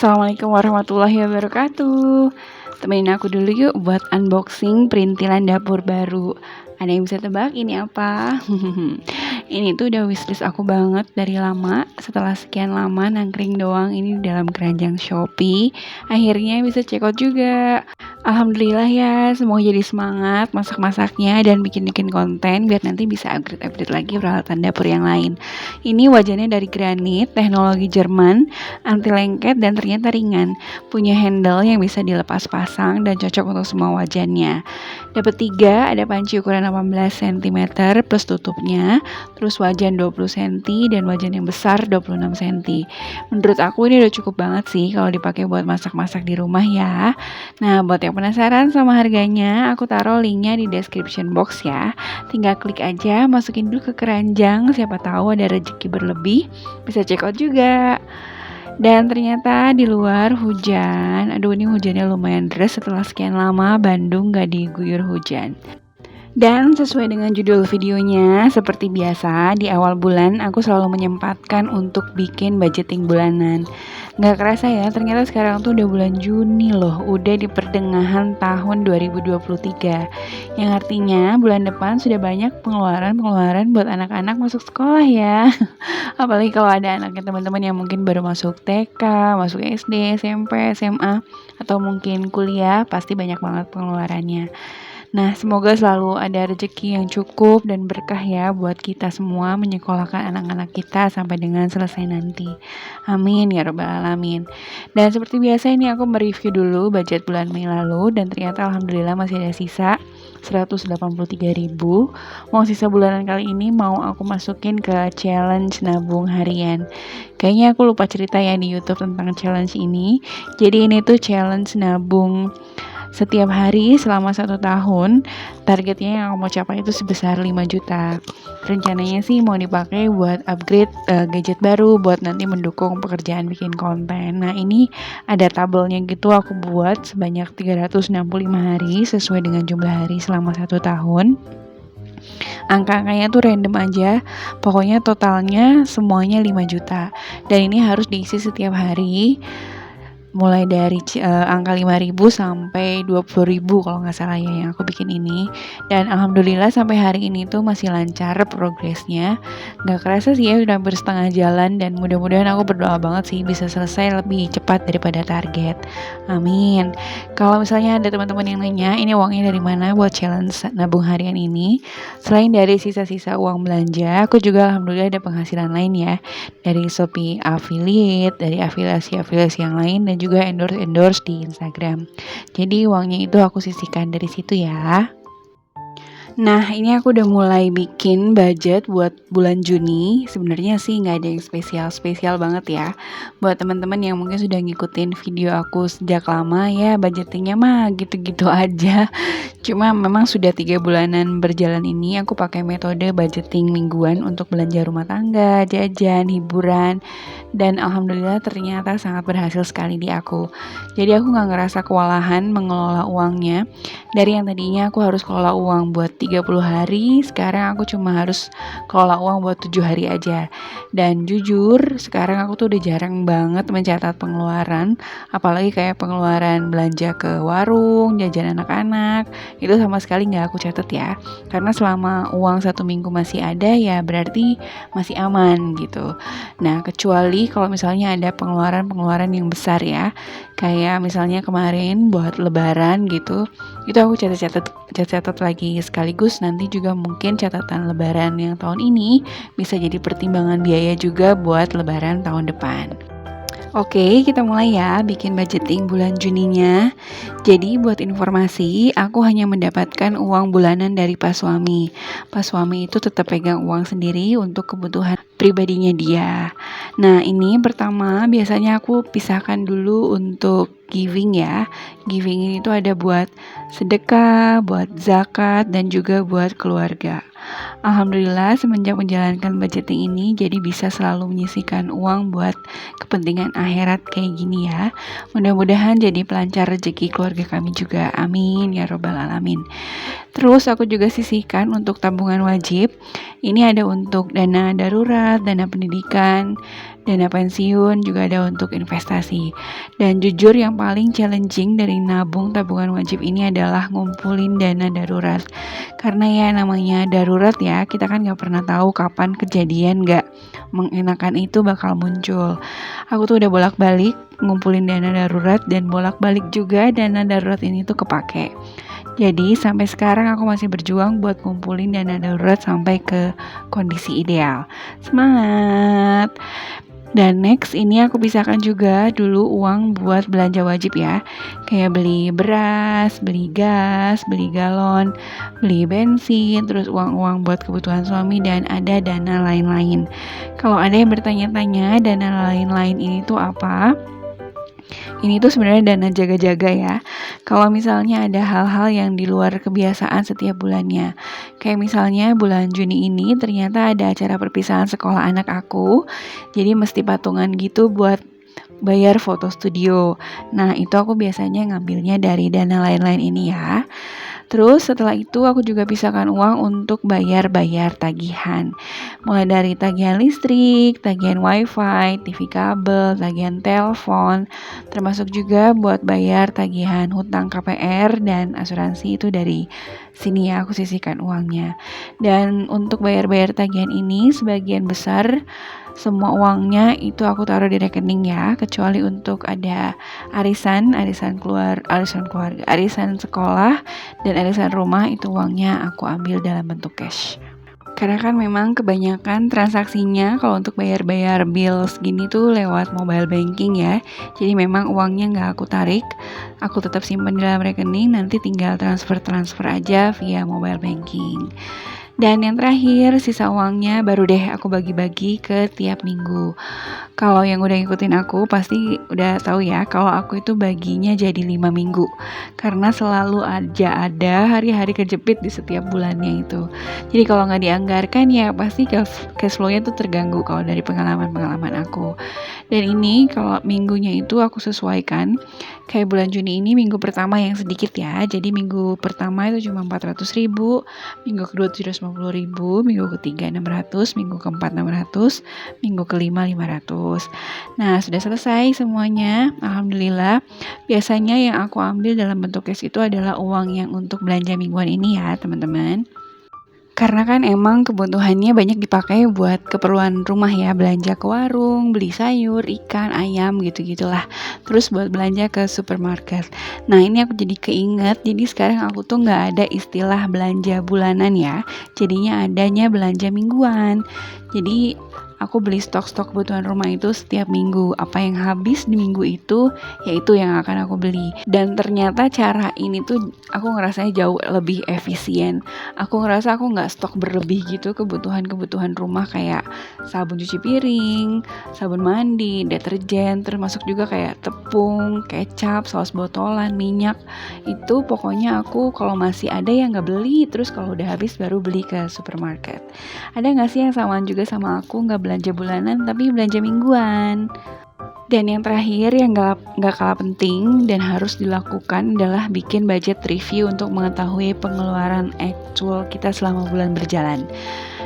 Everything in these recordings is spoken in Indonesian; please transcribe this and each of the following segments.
Assalamualaikum warahmatullahi wabarakatuh. Temenin aku dulu yuk buat unboxing perintilan dapur baru. Ada yang bisa tebak ini apa? Ini tuh udah wishlist aku banget dari lama. Setelah sekian lama nangkring doang ini di dalam keranjang Shopee, akhirnya bisa check out juga. Alhamdulillah ya, semoga jadi semangat masak-masaknya dan bikin-bikin konten biar nanti bisa upgrade-upgrade lagi peralatan dapur yang lain. Ini wajannya dari granit, teknologi Jerman, anti lengket dan ternyata ringan. Punya handle yang bisa dilepas pasang dan cocok untuk semua wajannya. Dapat 3, ada panci ukuran 18 cm plus tutupnya, terus wajan 20 cm dan wajan yang besar 26 cm. Menurut aku ini udah cukup banget sih kalau dipakai buat masak-masak di rumah ya. Nah, buat yang penasaran sama harganya, aku taruh linknya di description box ya. Tinggal klik aja, masukin dulu ke keranjang, siapa tahu ada rezeki berlebih, bisa check out juga. Dan ternyata di luar hujan. Aduh, ini hujannya lumayan deras setelah sekian lama Bandung gak diguyur hujan. Dan sesuai dengan judul videonya, seperti biasa di awal bulan aku selalu menyempatkan untuk bikin budgeting bulanan. Gak kerasa ya, ternyata sekarang tuh udah bulan Juni loh, udah di pertengahan tahun 2023. Yang artinya bulan depan sudah banyak pengeluaran-pengeluaran buat anak-anak masuk sekolah ya. Apalagi kalau ada anaknya teman-teman yang mungkin baru masuk TK, masuk SD, SMP, SMA, atau mungkin kuliah, pasti banyak banget pengeluarannya. Nah, semoga selalu ada rezeki yang cukup dan berkah ya buat kita semua menyekolahkan anak-anak kita sampai dengan selesai nanti. Amin ya robbal alamin. Dan seperti biasa ini aku mereview dulu budget bulan Mei lalu dan ternyata alhamdulillah masih ada sisa 183.000. Mau sisa bulanan kali ini mau aku masukin ke challenge nabung harian. Kayaknya aku lupa cerita ya di YouTube tentang challenge ini. Jadi ini tuh challenge nabung setiap hari selama 1 tahun. Targetnya yang aku mau capai itu sebesar 5 juta. Rencananya sih mau dipakai buat upgrade gadget baru buat nanti mendukung pekerjaan bikin konten. Nah, ini ada tabelnya gitu aku buat sebanyak 365 hari sesuai dengan jumlah hari selama 1 tahun. Angka-angkanya tuh random aja, pokoknya totalnya semuanya 5 juta. Dan ini harus diisi setiap hari, mulai dari angka 5.000 sampai 20.000 kalau nggak salah ya yang aku bikin ini. Dan alhamdulillah sampai hari ini tuh masih lancar progresnya. Nggak kerasa sih ya udah hampir setengah jalan dan mudah-mudahan aku berdoa banget sih bisa selesai lebih cepat daripada target. Amin. Kalau misalnya ada teman-teman yang nanya ini uangnya dari mana buat challenge nabung harian ini, selain dari sisa-sisa uang belanja, aku juga alhamdulillah ada penghasilan lain ya, dari Shopee affiliate, dari afiliasi-afiliasi yang lain, dan juga endorse di Instagram. Jadi uangnya itu aku sisihkan dari situ ya. Nah, ini aku udah mulai bikin budget buat bulan Juni. Sebenarnya sih nggak ada yang spesial-spesial banget ya. Buat teman-teman yang mungkin sudah ngikutin video aku sejak lama ya, budgetingnya mah gitu-gitu aja. Cuma memang sudah 3 bulanan berjalan ini aku pakai metode budgeting mingguan untuk belanja rumah tangga, jajan, hiburan, dan alhamdulillah ternyata sangat berhasil sekali di aku. Jadi aku gak ngerasa kewalahan mengelola uangnya. Dari yang tadinya aku harus kelola uang buat 30 hari, sekarang aku cuma harus kelola uang buat 7 hari aja. Dan jujur sekarang aku tuh udah jarang banget mencatat pengeluaran, apalagi kayak pengeluaran belanja ke warung, jajan anak-anak, itu sama sekali nggak aku catat ya, karena selama uang 1 minggu masih ada ya berarti masih aman gitu. Nah, kecuali kalau misalnya ada pengeluaran yang besar ya, kayak misalnya kemarin buat lebaran gitu, itu aku catat lagi sekaligus nanti juga mungkin catatan lebaran yang tahun ini bisa jadi pertimbangan biaya juga buat lebaran tahun depan. Oke, kita mulai ya bikin budgeting bulan Juninya. Jadi buat informasi, aku hanya mendapatkan uang bulanan dari Pak Suami. Pak Suami itu tetap pegang uang sendiri untuk kebutuhan pribadinya dia. Nah, ini pertama biasanya aku pisahkan dulu untuk giving ya. Giving ini tuh ada buat sedekah, buat zakat, dan juga buat keluarga. Alhamdulillah semenjak menjalankan budgeting ini jadi bisa selalu menyisihkan uang buat kepentingan akhirat kayak gini ya. Mudah-mudahan jadi pelancar rezeki keluarga kami juga. Amin ya robbal alamin. Terus aku juga sisihkan untuk tabungan wajib. Ini ada untuk dana darurat, dana pendidikan, dana pensiun, juga ada untuk investasi. Dan jujur yang paling challenging dari nabung tabungan wajib ini adalah ngumpulin dana darurat. Karena ya namanya darurat ya, kita kan gak pernah tahu kapan kejadian gak mengenakan itu bakal muncul. Aku tuh udah bolak-balik ngumpulin dana darurat dan bolak-balik juga dana darurat ini tuh kepake. Jadi sampai sekarang aku masih berjuang buat ngumpulin dana darurat sampai ke kondisi ideal. Semangat! Dan next ini aku pisahkan juga dulu uang buat belanja wajib ya. Kayak beli beras, beli gas, beli galon, beli bensin, terus uang-uang buat kebutuhan suami dan ada dana lain-lain. Kalau ada yang bertanya-tanya dana lain-lain ini tuh apa? Ini tuh sebenarnya dana jaga-jaga ya. Kalau misalnya ada hal-hal yang di luar kebiasaan setiap bulannya. Kayak misalnya bulan Juni ini ternyata ada acara perpisahan sekolah anak aku. Jadi mesti patungan gitu buat bayar foto studio. Nah, itu aku biasanya ngambilnya dari dana lain-lain ini ya. Terus setelah itu aku juga pisahkan uang untuk bayar-bayar tagihan. Mulai dari tagihan listrik, tagihan wifi, TV kabel, tagihan telepon, termasuk juga buat bayar tagihan hutang KPR dan asuransi itu dari sini ya aku sisihkan uangnya. Dan untuk bayar-bayar tagihan ini sebagian besar semua uangnya itu aku taruh di rekening ya, kecuali untuk ada arisan keluarga, arisan sekolah dan arisan rumah itu uangnya aku ambil dalam bentuk cash. Karena kan memang kebanyakan transaksinya kalau untuk bayar-bayar bills gini tuh lewat mobile banking ya. Jadi memang uangnya nggak aku tarik, aku tetap simpan di dalam rekening, nanti tinggal transfer aja via mobile banking. Dan yang terakhir, sisa uangnya baru deh aku bagi-bagi ke tiap minggu. Kalau yang udah ngikutin aku pasti udah tahu ya, kalau aku itu baginya jadi 5 minggu. Karena selalu aja ada hari-hari kejepit di setiap bulannya itu. Jadi kalau nggak dianggarkan ya pasti cash flow-nya tuh terganggu kalau dari pengalaman-pengalaman aku. Dan ini kalau minggunya itu aku sesuaikan. Kayak bulan Juni ini minggu pertama yang sedikit ya. Jadi minggu pertama itu cuma 400.000, minggu kedua 750.000, minggu ketiga 600, minggu keempat 600, minggu kelima 500. Nah, sudah selesai semuanya. Alhamdulillah. Biasanya yang aku ambil dalam bentuk cash itu adalah uang yang untuk belanja mingguan ini ya, teman-teman. Karena kan emang kebutuhannya banyak dipakai buat keperluan rumah ya, belanja ke warung, beli sayur, ikan, ayam gitu-gitulah. Terus buat belanja ke supermarket. Nah, ini aku jadi keinget, jadi sekarang aku tuh nggak ada istilah belanja bulanan ya. Jadinya adanya belanja mingguan. Jadi aku beli stok-stok kebutuhan rumah itu setiap minggu. Apa yang habis di minggu itu, yaitu yang akan aku beli. Dan ternyata cara ini tuh aku ngerasanya jauh lebih efisien. Aku ngerasa aku nggak stok berlebih gitu kebutuhan-kebutuhan rumah kayak sabun cuci piring, sabun mandi, deterjen, termasuk juga kayak tepung, kecap, saus botolan, minyak. Itu pokoknya aku kalau masih ada yang nggak beli, terus kalau udah habis baru beli ke supermarket. Ada nggak sih yang samaan juga sama aku, nggak belanja bulanan tapi belanja mingguan? Dan yang terakhir yang gak kalah penting dan harus dilakukan adalah bikin budget review untuk mengetahui pengeluaran actual kita selama bulan berjalan.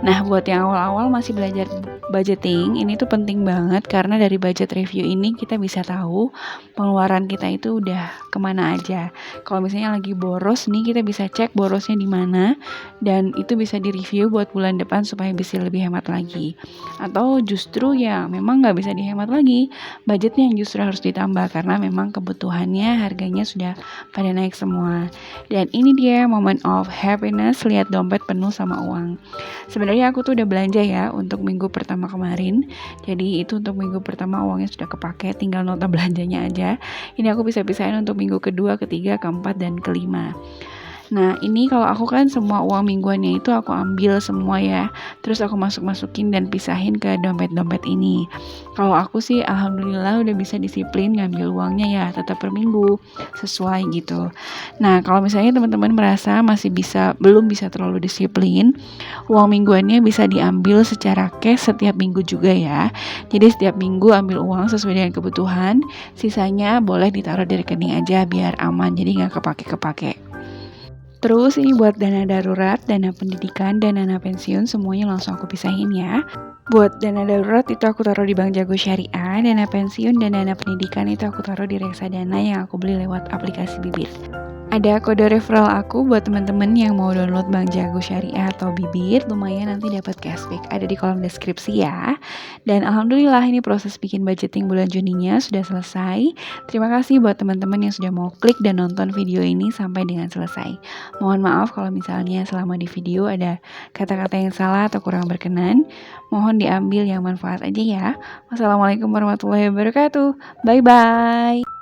Nah, buat yang awal-awal masih belajar budgeting, ini tuh penting banget karena dari budget review ini kita bisa tahu pengeluaran kita itu udah kemana aja. Kalau misalnya lagi boros nih, kita bisa cek borosnya di mana dan itu bisa direview buat bulan depan supaya bisa lebih hemat lagi. Atau justru ya memang nggak bisa dihemat lagi, budgetnya yang justru harus ditambah karena memang kebutuhannya harganya sudah pada naik semua. Dan ini dia moment of happiness, lihat dompet penuh sama uang. Sebenarnya aku tuh udah belanja ya untuk minggu pertama kemarin. Jadi itu untuk minggu pertama uangnya sudah kepake, tinggal nota belanjanya aja. Ini aku bisa pisahin untuk minggu kedua, ketiga, keempat, dan kelima. Nah, ini kalau aku kan semua uang mingguannya itu aku ambil semua ya. Terus aku masukin dan pisahin ke dompet-dompet ini. Kalau aku sih alhamdulillah udah bisa disiplin ngambil uangnya ya tetap per minggu sesuai gitu. Nah, kalau misalnya teman-teman merasa belum bisa terlalu disiplin, uang mingguannya bisa diambil secara cash setiap minggu juga ya. Jadi setiap minggu ambil uang sesuai dengan kebutuhan, sisanya boleh ditaruh di rekening aja biar aman, jadi nggak kepake-kepake. Terus ini buat dana darurat, dana pendidikan, dan dana pensiun semuanya langsung aku pisahin ya. Buat dana darurat itu aku taruh di Bank Jago Syariah, dana pensiun dan dana pendidikan itu aku taruh di reksadana yang aku beli lewat aplikasi Bibit. Ada kode referral aku buat teman-teman yang mau download Bank Jago Syariah atau Bibit, lumayan nanti dapat cashback. Ada di kolom deskripsi ya. Dan alhamdulillah ini proses bikin budgeting bulan Juninya sudah selesai. Terima kasih buat teman-teman yang sudah mau klik dan nonton video ini sampai dengan selesai. Mohon maaf kalau misalnya selama di video ada kata-kata yang salah atau kurang berkenan. Mohon diambil yang manfaat aja ya. Wassalamualaikum warahmatullahi wabarakatuh. Bye bye.